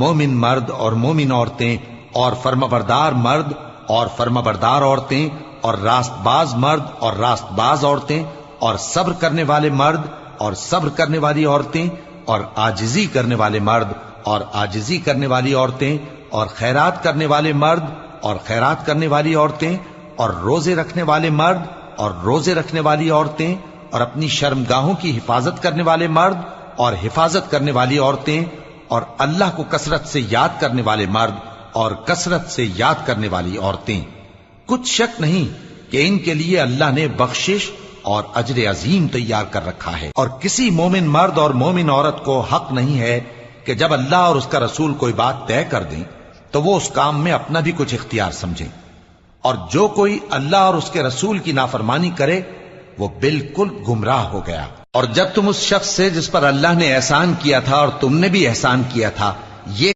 مومن مرد اور مومن عورتیں اور فرمانبردار مرد اور فرمانبردار عورتیں اور راست باز مرد اور راست باز عورتیں اور صبر کرنے والے مرد اور صبر کرنے والی عورتیں اور عاجزی کرنے والے مرد اور عاجزی کرنے والی عورتیں اور خیرات کرنے والے مرد اور خیرات کرنے والی عورتیں اور روزے رکھنے والے مرد اور روزے رکھنے والی عورتیں اور اپنی شرمگاہوں کی حفاظت کرنے والے مرد اور حفاظت کرنے والی عورتیں اور اللہ کو کثرت سے یاد کرنے والے مرد اور کثرت سے یاد کرنے والی عورتیں۔ کچھ شک نہیں کہ ان کے لیے اللہ نے بخشش اور اجر عظیم تیار کر رکھا ہے، اور کسی مومن مرد اور مومن عورت کو حق نہیں ہے کہ جب اللہ اور اس کا رسول کوئی بات طے کر دیں تو وہ اس کام میں اپنا بھی کچھ اختیار سمجھیں، اور جو کوئی اللہ اور اس کے رسول کی نافرمانی کرے وہ بالکل گمراہ ہو گیا۔ اور جب تم اس شخص سے جس پر اللہ نے احسان کیا تھا اور تم نے بھی احسان کیا تھا یہ